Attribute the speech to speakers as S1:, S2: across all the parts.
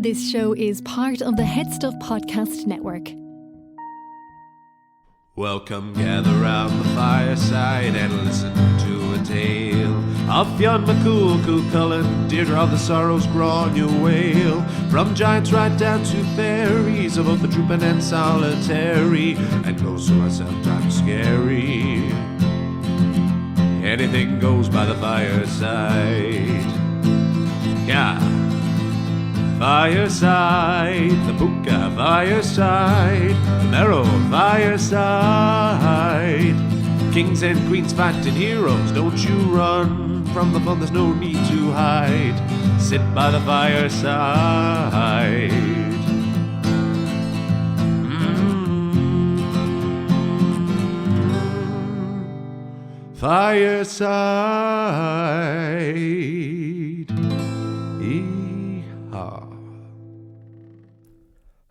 S1: This show is part of the Head Stuff Podcast Network.
S2: Welcome, gather round the fireside and listen to a tale of Fionn McCool, Cullen, Deirdre of the Sorrows, Grainne Whale. From giants right down to fairies, of both the drooping and solitary, and those who are sometimes scary. Anything goes by the fireside. Yeah. Fireside, the Puka fireside, the Marrow fireside. Kings and queens fighting heroes, don't you run from the fun, there's no need to hide. Sit by the fireside. Fireside.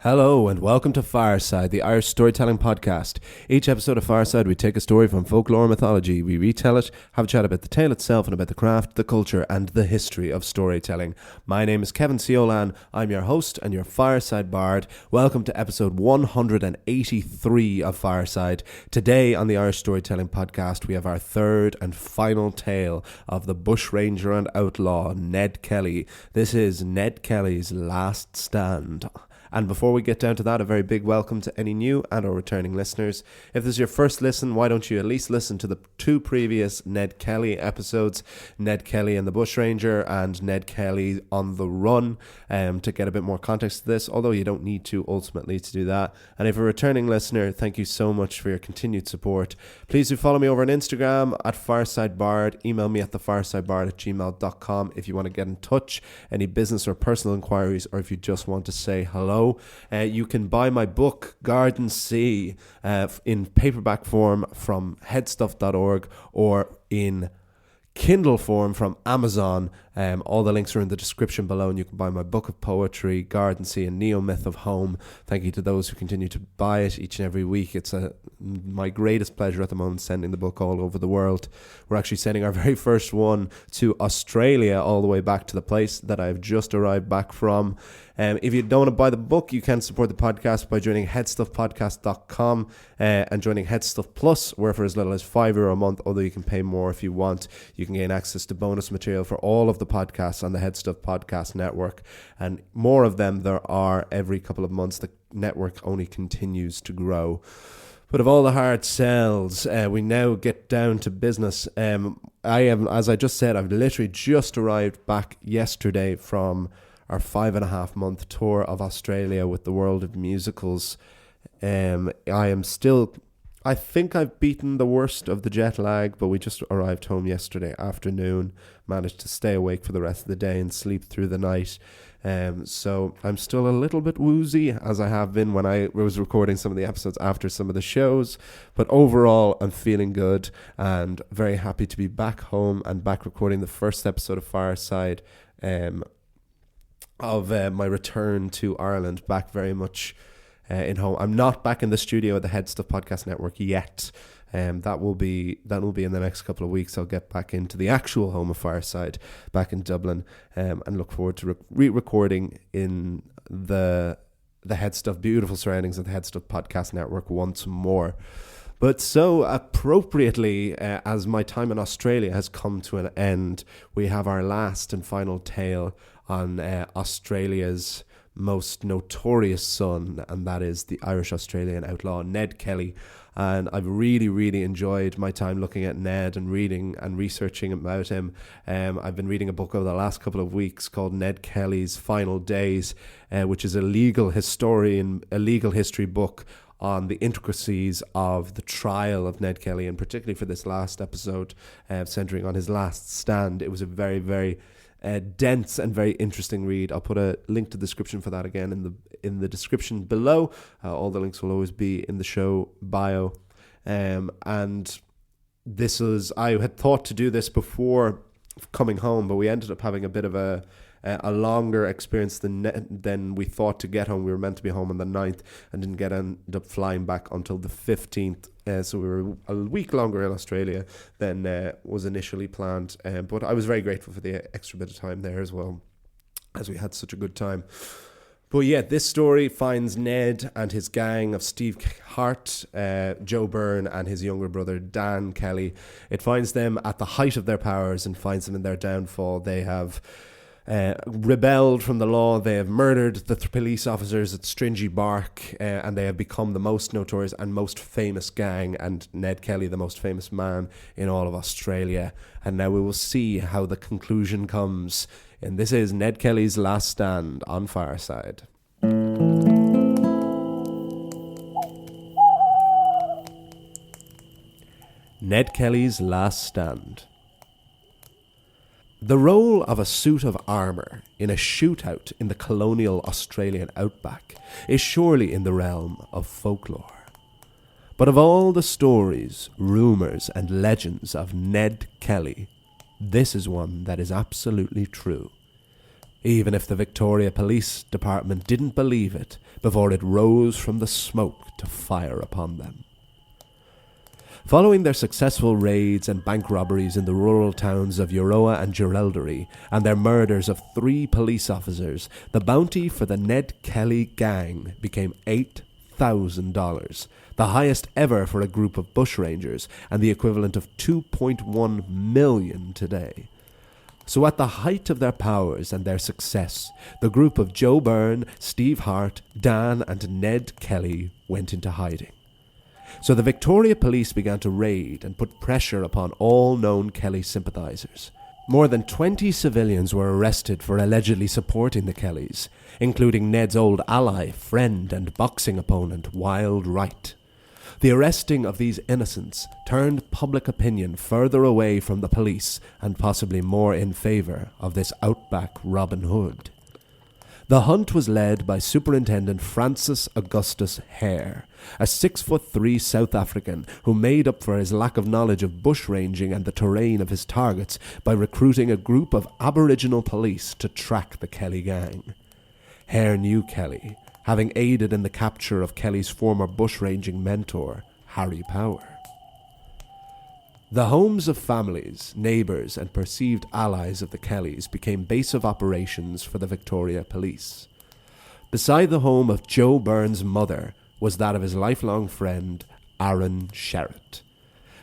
S3: Hello and welcome to Fireside, the Irish storytelling podcast. Each episode of Fireside, we take a story from folklore and mythology, we retell it, have a chat about the tale itself and about the craft, the culture and the history of storytelling. My name is Kevin Siolan, I'm your host and your Fireside Bard. Welcome to episode 183 of Fireside. Today on the Irish Storytelling Podcast, we have our third and final tale of the bushranger and outlaw, Ned Kelly. This is Ned Kelly's last stand. And before we get down to that, a very big welcome to any new and or returning listeners. If this is your first listen, why don't you at least listen to the two previous Ned Kelly episodes, Ned Kelly and the Bushranger and Ned Kelly on the Run, to get a bit more context to this, although you don't need to ultimately to do that. And if you're a returning listener, thank you so much for your continued support. Please do follow me over on Instagram at FiresideBard. Email me at thefiresidebard@gmail.com if you want to get in touch, any business or personal inquiries, or if you just want to say hello. You can buy my book, Garden Sea, in paperback form from headstuff.org or in Kindle form from Amazon. All the links are in the description below, and you can buy my book of poetry, Garden Sea and Neo-Myth of Home. Thank you to those who continue to buy it each and every week. It's my greatest pleasure at the moment, sending the book all over the world. We're actually sending our very first one to Australia, all the way back to the place that I've just arrived back from. If you don't want to buy the book, you can support the podcast by joining headstuffpodcast.com and joining Headstuff Plus, where for as little as €5 a month, although you can pay more if you want. You can gain access to bonus material for all of the podcasts on the Headstuff Podcast Network, and more of them there are every couple of months. The network only continues to grow. But of all the hard sells, we now get down to business. As I just said, I've literally just arrived back yesterday from our 5.5 month tour of Australia with the World of Musicals. I think I've beaten the worst of the jet lag, but we just arrived home yesterday afternoon, managed to stay awake for the rest of the day and sleep through the night. So I'm still a little bit woozy, as I have been when I was recording some of the episodes after some of the shows. But overall, I'm feeling good and very happy to be back home and back recording the first episode of Fireside of my return to Ireland, back very much in home. I'm not back in the studio at the Head Stuff Podcast Network yet. That will be in the next couple of weeks. I'll get back into the actual home of Fireside back in Dublin, and look forward to re-recording in the Head Stuff beautiful surroundings of the Head Stuff Podcast Network once more. But so appropriately, as my time in Australia has come to an end, we have our last and final tale on Australia's most notorious son, and that is the Irish-Australian outlaw Ned Kelly. And I've really, really enjoyed my time looking at Ned and reading and researching about him. I've been reading a book over the last couple of weeks called Ned Kelly's Final Days, which is a legal history book on the intricacies of the trial of Ned Kelly, and particularly for this last episode, centering on his last stand. It was a very, very dense and very interesting read. I'll put a link to the description for that again in the description below. All the links will always be in the show bio. And I had thought to do this before coming home, but we ended up having a bit of a longer experience than we thought to get home. We were meant to be home on the 9th and didn't end up flying back until the 15th. So we were a week longer in Australia than was initially planned. But I was very grateful for the extra bit of time there as well, as we had such a good time. But yeah, this story finds Ned and his gang of Steve Hart, Joe Byrne, and his younger brother Dan Kelly. It finds them at the height of their powers and finds them in their downfall. They have rebelled from the law. They have murdered the police officers at Stringy Bark, and they have become the most notorious and most famous gang, and Ned Kelly the most famous man in all of Australia. And now we will see how the conclusion comes. And this is Ned Kelly's last stand on Fireside. Ned Kelly's last stand. The role of a suit of armour in a shootout in the colonial Australian outback is surely in the realm of folklore. But of all the stories, rumours and legends of Ned Kelly, this is one that is absolutely true. Even if the Victoria Police Department didn't believe it before it rose from the smoke to fire upon them. Following their successful raids and bank robberies in the rural towns of Euroa and Geraldary and their murders of 3 police officers, the bounty for the Ned Kelly gang became $8,000, the highest ever for a group of bushrangers and the equivalent of $2.1 million today. So at the height of their powers and their success, the group of Joe Byrne, Steve Hart, Dan and Ned Kelly went into hiding. So the Victoria Police began to raid and put pressure upon all known Kelly sympathisers. More than 20 civilians were arrested for allegedly supporting the Kellys, including Ned's old ally, friend and boxing opponent, Wild Wright. The arresting of these innocents turned public opinion further away from the police and possibly more in favour of this outback Robin Hood. The hunt was led by Superintendent Francis Augustus Hare, a 6'3" South African who made up for his lack of knowledge of bushranging and the terrain of his targets by recruiting a group of Aboriginal police to track the Kelly gang. Hare knew Kelly, having aided in the capture of Kelly's former bushranging mentor, Harry Power. The homes of families, neighbours and perceived allies of the Kellys became base of operations for the Victoria Police. Beside the home of Joe Byrne's mother was that of his lifelong friend, Aaron Sherritt.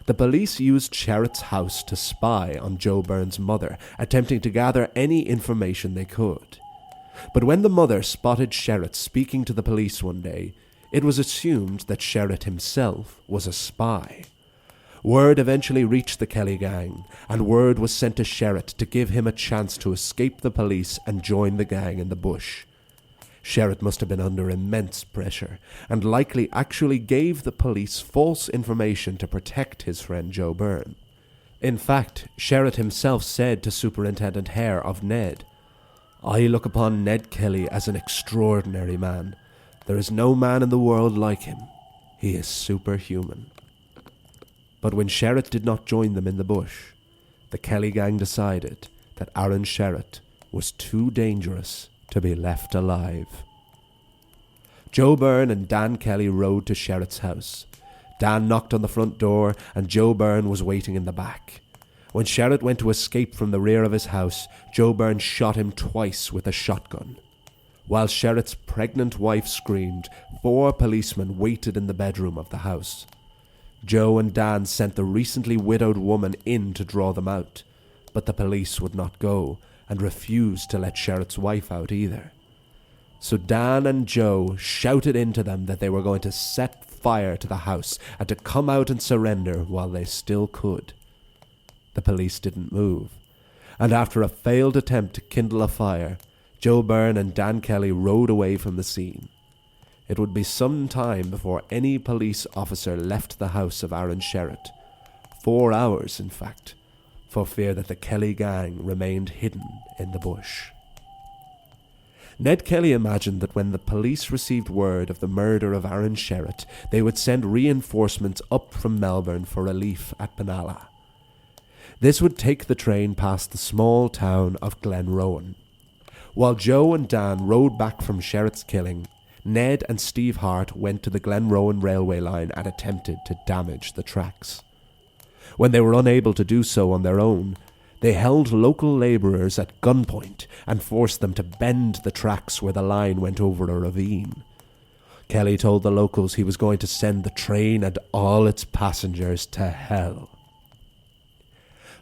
S3: The police used Sherritt's house to spy on Joe Byrne's mother, attempting to gather any information they could. But when the mother spotted Sherritt speaking to the police one day, it was assumed that Sherritt himself was a spy. Word eventually reached the Kelly gang, and word was sent to Sherritt to give him a chance to escape the police and join the gang in the bush. Sherritt must have been under immense pressure, and likely actually gave the police false information to protect his friend Joe Byrne. In fact, Sherritt himself said to Superintendent Hare of Ned, "I look upon Ned Kelly as an extraordinary man. There is no man in the world like him. He is superhuman." But when Sherritt did not join them in the bush, the Kelly gang decided that Aaron Sherritt was too dangerous to be left alive. Joe Byrne and Dan Kelly rode to Sherritt's house. Dan knocked on the front door and Joe Byrne was waiting in the back. When Sherritt went to escape from the rear of his house, Joe Byrne shot him twice with a shotgun. While Sherritt's pregnant wife screamed, 4 policemen waited in the bedroom of the house. Joe and Dan sent the recently widowed woman in to draw them out, but the police would not go and refused to let Sherritt's wife out either. So Dan and Joe shouted into them that they were going to set fire to the house and to come out and surrender while they still could. The police didn't move, and after a failed attempt to kindle a fire, Joe Byrne and Dan Kelly rode away from the scene. It would be some time before any police officer left the house of Aaron Sherritt. 4 hours, in fact, for fear that the Kelly gang remained hidden in the bush. Ned Kelly imagined that when the police received word of the murder of Aaron Sherritt, they would send reinforcements up from Melbourne for relief at Benalla. This would take the train past the small town of Glenrowan. While Joe and Dan rode back from Sherritt's killing, Ned and Steve Hart went to the Glenrowan railway line and attempted to damage the tracks. When they were unable to do so on their own, They held local labourers at gunpoint and forced them to bend the tracks where the line went over a ravine. Kelly told the locals he was going to send the train and all its passengers to hell.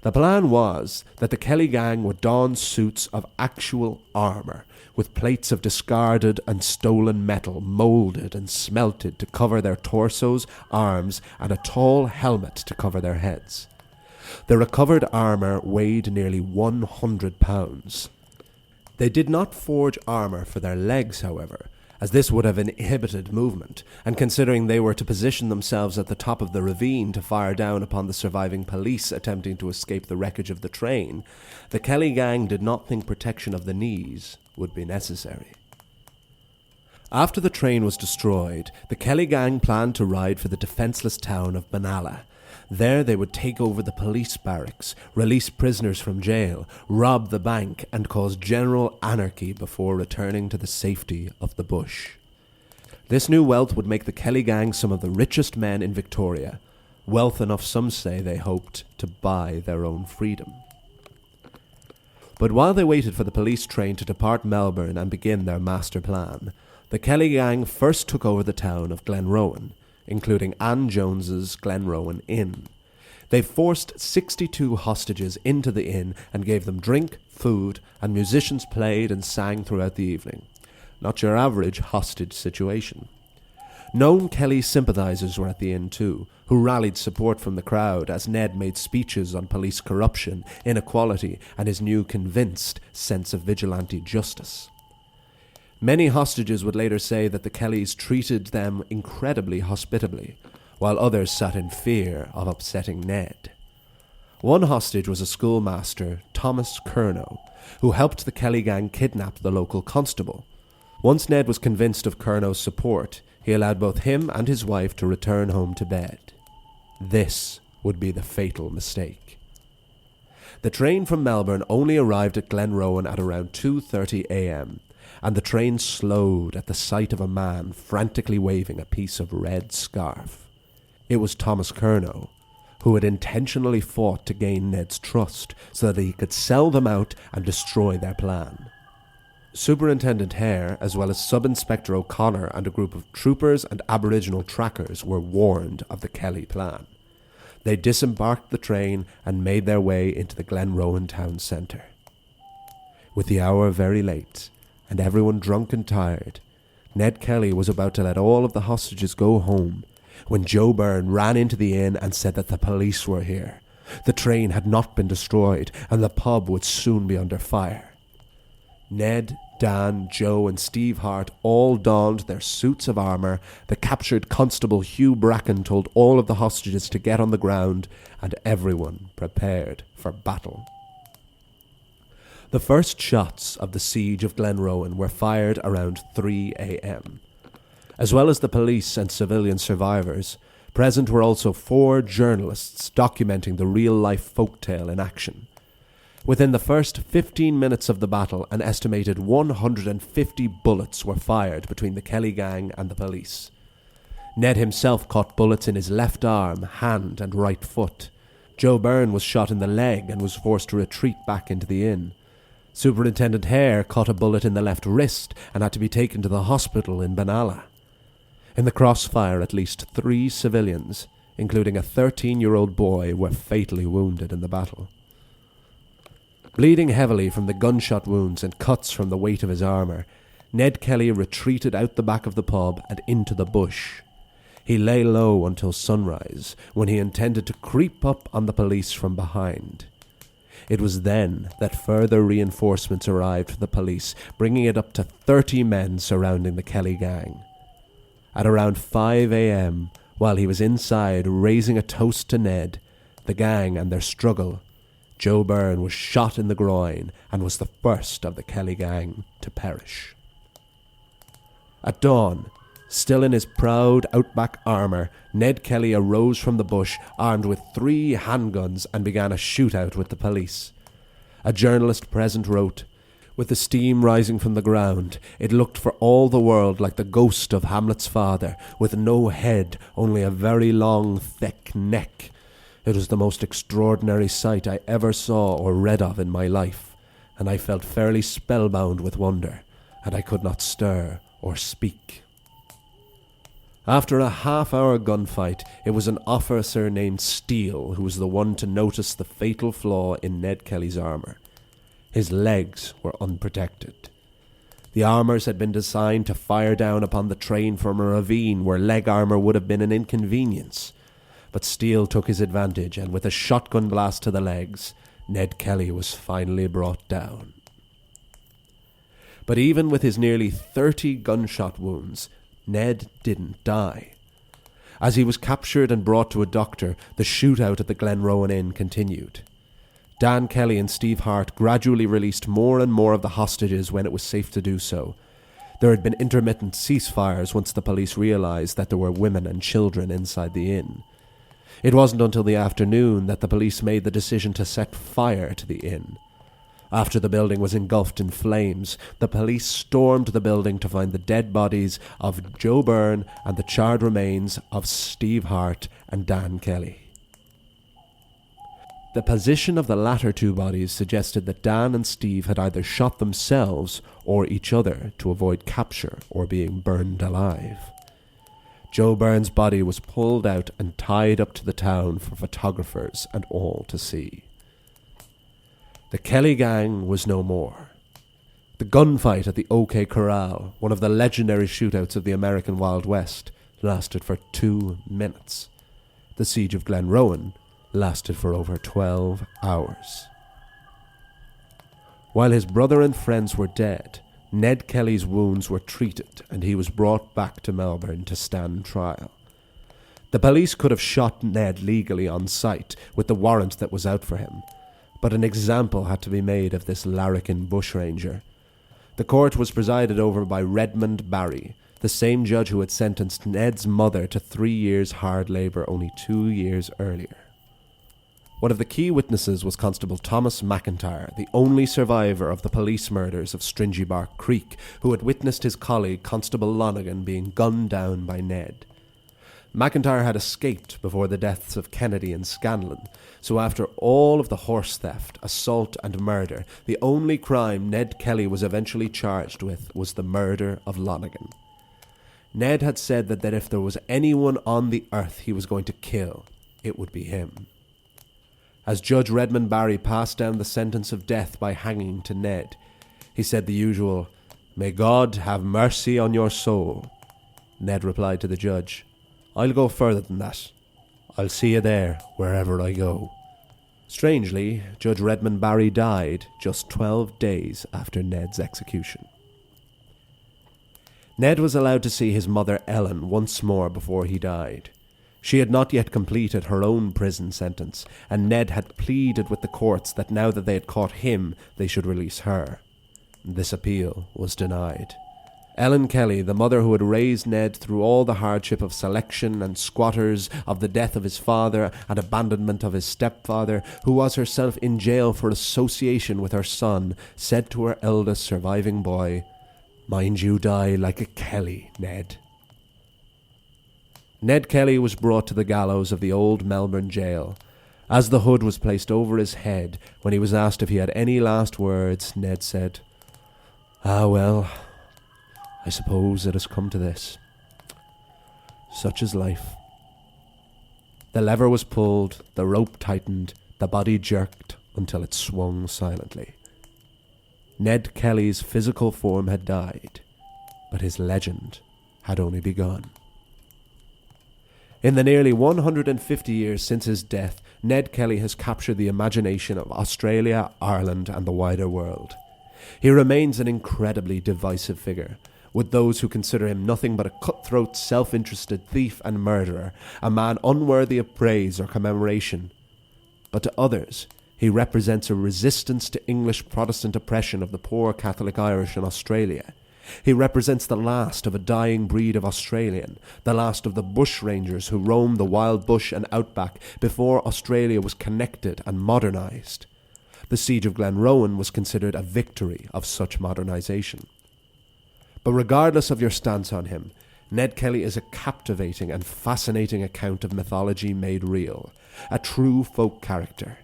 S3: The plan was that the Kelly gang would don suits of actual armour, with plates of discarded and stolen metal moulded and smelted to cover their torsos, arms, and a tall helmet to cover their heads. The recovered armour weighed nearly 100 pounds. They did not forge armour for their legs, however, as this would have inhibited movement, and considering they were to position themselves at the top of the ravine to fire down upon the surviving police attempting to escape the wreckage of the train, the Kelly gang did not think protection of the knees would be necessary. After the train was destroyed, the Kelly gang planned to ride for the defenceless town of Benalla. There they would take over the police barracks, release prisoners from jail, rob the bank, and cause general anarchy before returning to the safety of the bush. This new wealth would make the Kelly gang some of the richest men in Victoria, wealth enough, some say, they hoped, to buy their own freedom. But while they waited for the police train to depart Melbourne and begin their master plan, the Kelly gang first took over the town of Glenrowan, including Anne Jones's Glenrowan Inn. They forced 62 hostages into the inn and gave them drink, food, and musicians played and sang throughout the evening. Not your average hostage situation. Known Kelly sympathisers were at the inn too, who rallied support from the crowd as Ned made speeches on police corruption, inequality, and his new convinced sense of vigilante justice. Many hostages would later say that the Kellys treated them incredibly hospitably, while others sat in fear of upsetting Ned. One hostage was a schoolmaster, Thomas Curnow, who helped the Kelly gang kidnap the local constable. Once Ned was convinced of Curnow's support, he allowed both him and his wife to return home to bed. This would be the fatal mistake. The train from Melbourne only arrived at Glenrowan at around 2:30 a.m, and the train slowed at the sight of a man frantically waving a piece of red scarf. It was Thomas Curnow, who had intentionally fought to gain Ned's trust so that he could sell them out and destroy their plan. Superintendent Hare, as well as Sub-Inspector O'Connor and a group of troopers and Aboriginal trackers, were warned of the Kelly plan. They disembarked the train and made their way into the Glenrowan town centre. With the hour very late, and everyone drunk and tired, Ned Kelly was about to let all of the hostages go home when Joe Byrne ran into the inn and said that the police were here. The train had not been destroyed and the pub would soon be under fire. Ned, Dan, Joe and Steve Hart all donned their suits of armour. The captured constable Hugh Bracken told all of the hostages to get on the ground, and everyone prepared for battle. The first shots of the siege of Glenrowan were fired around 3 a.m. As well as the police and civilian survivors, present were also 4 journalists documenting the real-life folktale in action. Within the first 15 minutes of the battle, an estimated 150 bullets were fired between the Kelly gang and the police. Ned himself caught bullets in his left arm, hand and right foot. Joe Byrne was shot in the leg and was forced to retreat back into the inn. Superintendent Hare caught a bullet in the left wrist and had to be taken to the hospital in Benalla. In the crossfire, at least 3 civilians, including a 13-year-old boy, were fatally wounded in the battle. Bleeding heavily from the gunshot wounds and cuts from the weight of his armour, Ned Kelly retreated out the back of the pub and into the bush. He lay low until sunrise, when he intended to creep up on the police from behind. It was then that further reinforcements arrived for the police, bringing it up to 30 men surrounding the Kelly gang. At around 5 a.m, while he was inside raising a toast to Ned, the gang and their struggle, Joe Byrne was shot in the groin and was the first of the Kelly gang to perish. At dawn, still in his proud outback armour, Ned Kelly arose from the bush armed with 3 handguns and began a shootout with the police. A journalist present wrote, "With the steam rising from the ground, it looked for all the world like the ghost of Hamlet's father, with no head, only a very long, thick neck. It was the most extraordinary sight I ever saw or read of in my life, and I felt fairly spellbound with wonder, and I could not stir or speak. After a half-hour gunfight, it was an officer named Steele who was the one to notice the fatal flaw in Ned Kelly's armour. His legs were unprotected. The armours had been designed to fire down upon the train from a ravine where leg armour would have been an inconvenience. But Steele took his advantage, and with a shotgun blast to the legs, Ned Kelly was finally brought down. But even with his nearly 30 gunshot wounds, Ned didn't die. As he was captured and brought to a doctor, the shootout at the Glenrowan Inn continued. Dan Kelly and Steve Hart gradually released more and more of the hostages when it was safe to do so. There had been intermittent ceasefires once the police realised that there were women and children inside the inn. It wasn't until the afternoon that the police made the decision to set fire to the inn. After the building was engulfed in flames, the police stormed the building to find the dead bodies of Joe Byrne and the charred remains of Steve Hart and Dan Kelly. The position of the latter two bodies suggested that Dan and Steve had either shot themselves or each other to avoid capture or being burned alive. Joe Byrne's body was pulled out and tied up to the town for photographers and all to see. The Kelly gang was no more. The gunfight at the OK Corral, one of the legendary shootouts of the American Wild West, lasted for 2 minutes. The siege of Glenrowan lasted for over 12 hours. While his brother and friends were dead, Ned Kelly's wounds were treated and he was brought back to Melbourne to stand trial. The police could have shot Ned legally on sight with the warrant that was out for him, but an example had to be made of this larrikin bushranger. The court was presided over by Redmond Barry, the same judge who had sentenced Ned's mother to 3 years hard labour only 2 years earlier. One of the key witnesses was Constable Thomas McIntyre, the only survivor of the police murders of Stringybark Creek, who had witnessed his colleague Constable Lonergan being gunned down by Ned. McIntyre had escaped before the deaths of Kennedy and Scanlon, so after all of the horse theft, assault and murder, the only crime Ned Kelly was eventually charged with was the murder of Lonergan. Ned had said that if there was anyone on the earth he was going to kill, it would be him. As Judge Redmond Barry passed down the sentence of death by hanging to Ned, he said the usual, "May God have mercy on your soul." Ned replied to the judge, "I'll go further than that. I'll see you there, wherever I go." Strangely, Judge Redmond Barry died just 12 days after Ned's execution. Ned was allowed to see his mother Ellen once more before he died. She had not yet completed her own prison sentence, and Ned had pleaded with the courts that now that they had caught him, they should release her. This appeal was denied. Ellen Kelly, the mother who had raised Ned through all the hardship of selection and squatters, of the death of his father and abandonment of his stepfather, who was herself in jail for association with her son, said to her eldest surviving boy, "Mind you die like a Kelly, Ned." Ned Kelly was brought to the gallows of the old Melbourne jail. As the hood was placed over his head, when he was asked if he had any last words, Ned said, "Ah, well, I suppose it has come to this. Such is life." The lever was pulled, the rope tightened, the body jerked until it swung silently. Ned Kelly's physical form had died, but his legend had only begun. In the nearly 150 years since his death, Ned Kelly has captured the imagination of Australia, Ireland, and the wider world. He remains an incredibly divisive figure, with those who consider him nothing but a cutthroat, self-interested thief and murderer, a man unworthy of praise or commemoration. But to others, he represents a resistance to English Protestant oppression of the poor Catholic Irish in Australia. He represents the last of a dying breed of Australian, the last of the bushrangers who roamed the wild bush and outback before Australia was connected and modernised. The siege of Glenrowan was considered a victory of such modernisation. But regardless of your stance on him, Ned Kelly is a captivating and fascinating account of mythology made real, a true folk character.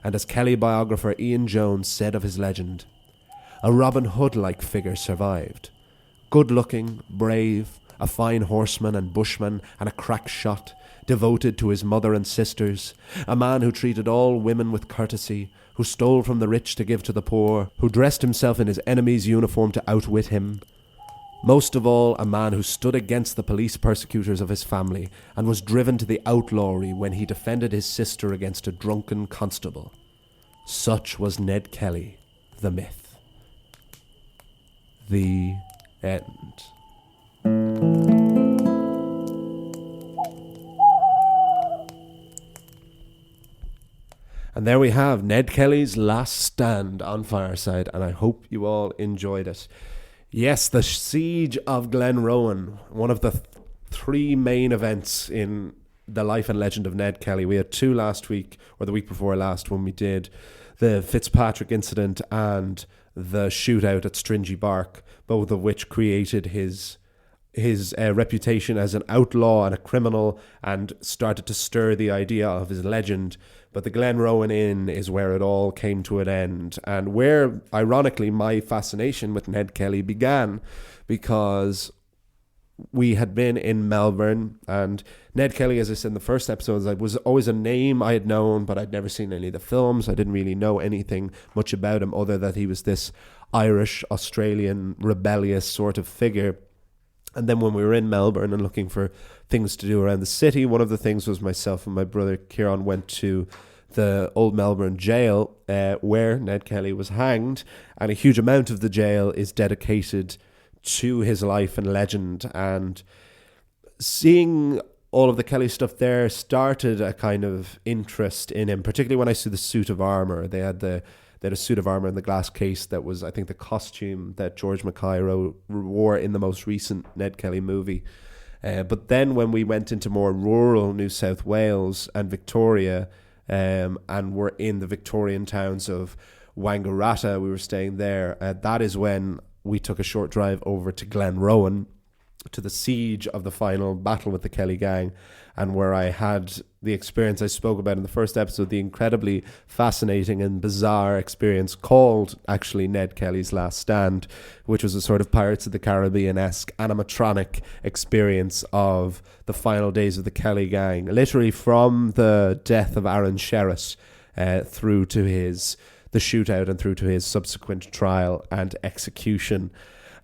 S3: And as Kelly biographer Ian Jones said of his legend, a Robin Hood-like figure survived. Good-looking, brave, a fine horseman and bushman and a crack shot, devoted to his mother and sisters, a man who treated all women with courtesy, who stole from the rich to give to the poor, who dressed himself in his enemy's uniform to outwit him. Most of all, a man who stood against the police persecutors of his family and was driven to the outlawry when he defended his sister against a drunken constable. Such was Ned Kelly, the myth. The end. And there we have Ned Kelly's last stand on Fireside, and I hope you all enjoyed it. Yes, the Siege of Glenrowan, one of the three main events in the life and legend of Ned Kelly. We had two last week, or the week before last, when we did the Fitzpatrick incident and the shootout at Stringy Bark, both of which created his reputation as an outlaw and a criminal and started to stir the idea of his legend. But the Glenrowan Inn is where it all came to an end, and where, ironically, my fascination with Ned Kelly began, because we had been in Melbourne, and Ned Kelly, as I said in the first episode, was always a name I had known, but I'd never seen any of the films. I didn't really know anything much about him other that he was this Irish, Australian, rebellious sort of figure. And then when we were in Melbourne and looking for things to do around the city, one of the things was myself and my brother Kieran went to the old Melbourne jail where Ned Kelly was hanged, and a huge amount of the jail is dedicated to his life and legend. And seeing all of the Kelly stuff there started a kind of interest in him, particularly when I see the suit of armour. They had a suit of armour in the glass case that was, I think, the costume that George Mackay wore in the most recent Ned Kelly movie. But then when we went into more rural New South Wales and Victoria, and were in the Victorian towns of Wangaratta, we were staying there, that is when we took a short drive over to Glenrowan, to the siege of the final battle with the Kelly gang, and where I had the experience I spoke about in the first episode, the incredibly fascinating and bizarre experience called actually Ned Kelly's Last Stand, which was a sort of Pirates of the Caribbean-esque animatronic experience of the final days of the Kelly gang, literally from the death of Aaron Sherritt through to the shootout and through to his subsequent trial and execution.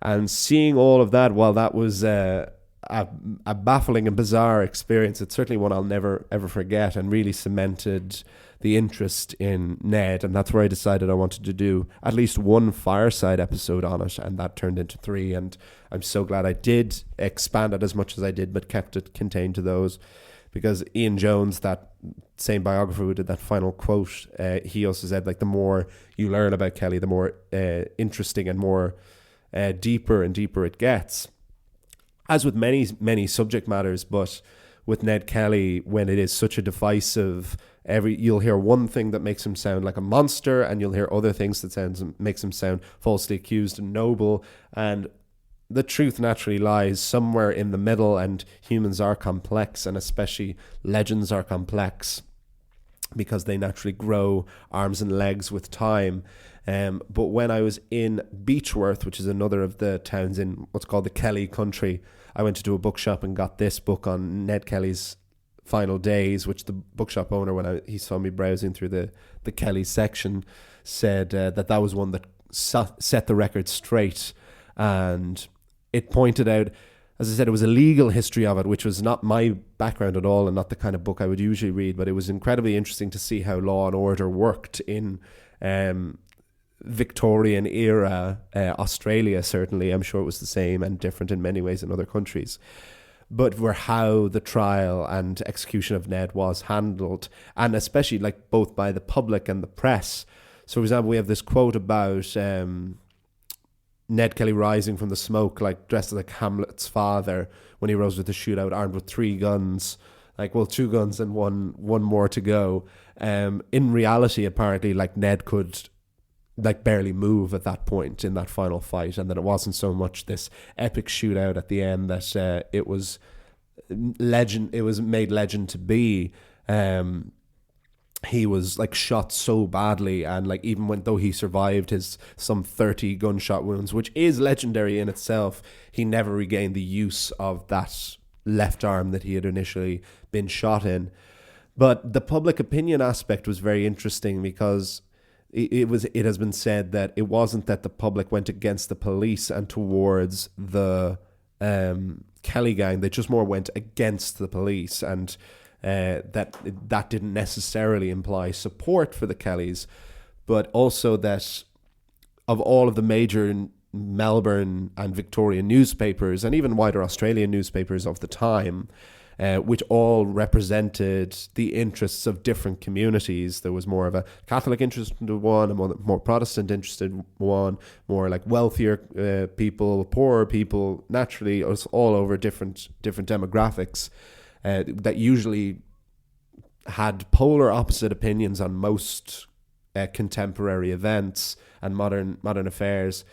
S3: And seeing all of that, while that was a baffling and bizarre experience, it's certainly one I'll never, ever forget, and really cemented the interest in Ned. And that's where I decided I wanted to do at least one Fireside episode on it, and that turned into 3. And I'm so glad I did expand it as much as I did, but kept it contained to those. Because Ian Jones, that same biographer who did that final quote, he also said, like, the more you learn about Kelly, the more interesting and more deeper and deeper it gets, as with many subject matters. But with Ned Kelly, when it is such a divisive, you'll hear one thing that makes him sound like a monster, and you'll hear other things that makes him sound falsely accused and noble, and the truth naturally lies somewhere in the middle. And humans are complex, and especially legends are complex, because they naturally grow arms and legs with time. But when I was in Beechworth, which is another of the towns in what's called the Kelly country, I went to do a bookshop and got this book on Ned Kelly's final days, which the bookshop owner, when he saw me browsing through the Kelly section, said that was one that set the record straight. And it pointed out, as I said, it was a legal history of it, which was not my background at all and not the kind of book I would usually read, but it was incredibly interesting to see how law and order worked in Victorian era Australia. Certainly, I'm sure it was the same and different in many ways in other countries, but were how the trial and execution of Ned was handled, and especially like both by the public and the press. So, for example, we have this quote about Ned Kelly rising from the smoke, like dressed like Hamlet's father when he rose with the shootout, armed with 3 guns. Like, well, 2 guns and one more to go. In reality, apparently, like, Ned could like barely move at that point in that final fight, and that it wasn't so much this epic shootout at the end that it was made legend to be. He was like shot so badly, and like even though he survived his some 30 gunshot wounds, which is legendary in itself, he never regained the use of that left arm that he had initially been shot in. But the public opinion aspect was very interesting, because it has been said that it wasn't that the public went against the police and towards the Kelly gang; they just more went against the police, and that didn't necessarily imply support for the Kellys, but also that of all of the major Melbourne and Victorian newspapers, and even wider Australian newspapers of the time, which all represented the interests of different communities. There was more of a Catholic interest in one, a more Protestant interest in one, more like wealthier people, poorer people. Naturally, it was all over different demographics. That usually had polar opposite opinions on most contemporary events and modern affairs.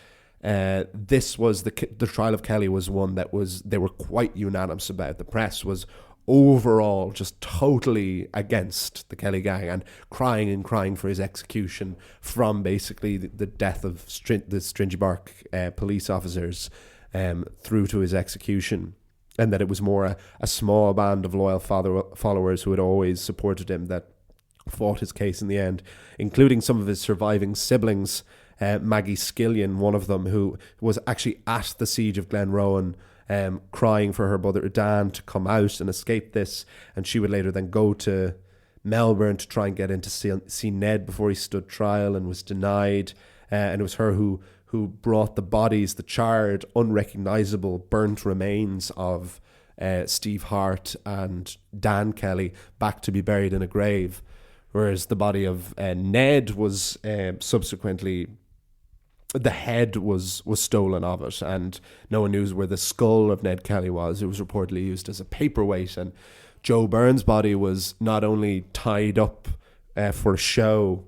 S3: This was the trial of Kelly was one that they were quite unanimous about. The press was overall just totally against the Kelly gang and crying for his execution, from basically the death of the Stringy Bark police officers through to his execution. And that it was more a small band of loyal followers who had always supported him that fought his case in the end, including some of his surviving siblings. Maggie Skillion, one of them, who was actually at the siege of Glenrowan, crying for her brother Dan to come out and escape this. And she would later then go to Melbourne to try and get in to see Ned before he stood trial, and was denied. And it was her who brought the bodies, the charred, unrecognisable, burnt remains of Steve Hart and Dan Kelly back to be buried in a grave. Whereas the body of Ned was subsequently, the head was stolen of it, and no one knew where the skull of Ned Kelly was. It was reportedly used as a paperweight. And Joe Byrne's body was not only tied up for a show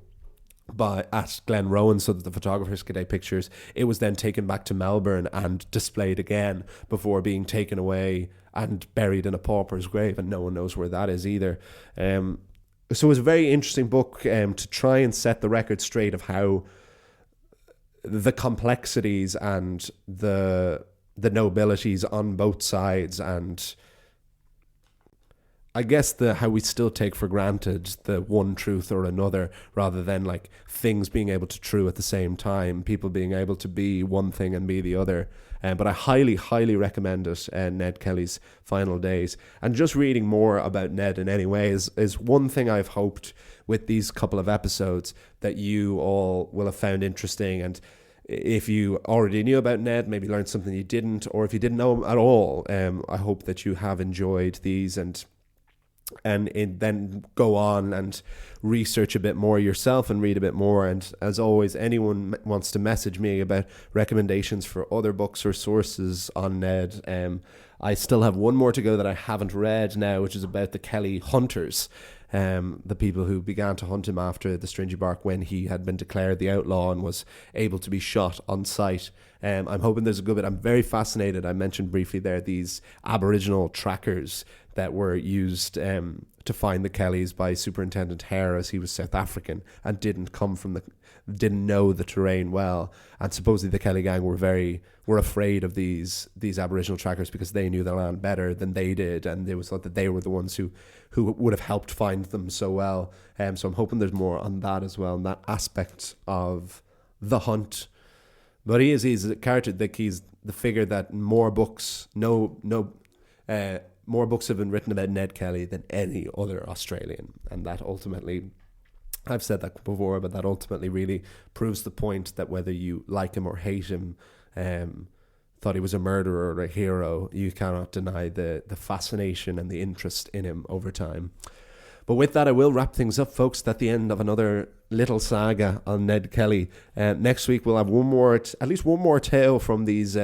S3: at Glenrowan so that the photographers could take pictures, it was then taken back to Melbourne and displayed again before being taken away and buried in a pauper's grave, and no one knows where that is either. So it was a very interesting book to try and set the record straight of how the complexities and the nobilities on both sides, and I guess how we still take for granted the one truth or another, rather than like things being able to true at the same time, people being able to be one thing and be the other. But I highly, highly recommend it, Ned Kelly's Final Days. And just reading more about Ned in any way is one thing I've hoped with these couple of episodes that you all will have found interesting. And if you already knew about Ned, maybe learned something you didn't, or if you didn't know him at all, I hope that you have enjoyed these and then go on and research a bit more yourself and read a bit more. And as always, anyone wants to message me about recommendations for other books or sources on Ned, I still have one more to go that I haven't read now, which is about the Kelly hunters, the people who began to hunt him after the Stringy Bark, when he had been declared the outlaw and was able to be shot on sight. I'm hoping there's a good bit. I'm very fascinated. I mentioned briefly there these Aboriginal trackers that were used to find the Kellys by Superintendent Hare, as he was South African and didn't know the terrain well. And supposedly the Kelly gang were afraid of these Aboriginal trackers because they knew the land better than they did, and it was thought that they were the ones who would have helped find them so well. So I'm hoping there's more on that as well, and that aspect of the hunt. But he's a character that he's the figure that more books have been written about Ned Kelly than any other Australian. And that ultimately, I've said that before, but that ultimately really proves the point that whether you like him or hate him, thought he was a murderer or a hero, you cannot deny the fascination and the interest in him over time. But with that, I will wrap things up, folks. That's the end of another little saga on Ned Kelly. Next week, we'll have at least one more tale from these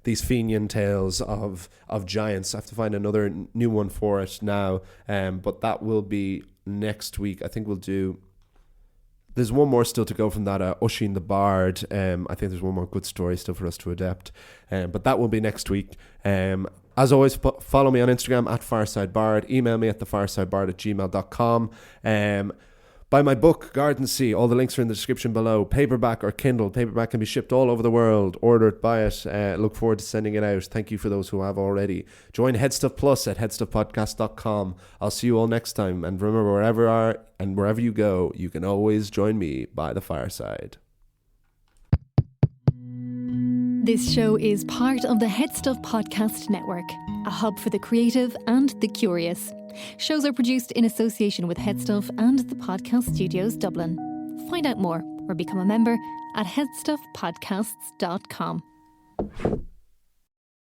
S3: Fenian tales of giants. I have to find another new one for it now, but that will be next week. I think we'll do There's one more still to go from that, Usheen the Bard. I think there's one more good story still for us to adapt. But that will be next week. As always, follow me on Instagram at FiresideBard. Email me at thefiresidebard@gmail.com. Buy my book, Garden Sea. All the links are in the description below. Paperback or Kindle. Paperback can be shipped all over the world. Order it, buy it. Look forward to sending it out. Thank you for those who have already. Join Headstuff Plus at headstuffpodcast.com. I'll see you all next time. And remember, wherever you go, you can always join me by the fireside.
S1: This show is part of the Headstuff Podcast Network, a hub for the creative and the curious. Shows are produced in association with Headstuff and the Podcast Studios Dublin. Find out more or become a member at headstuffpodcasts.com.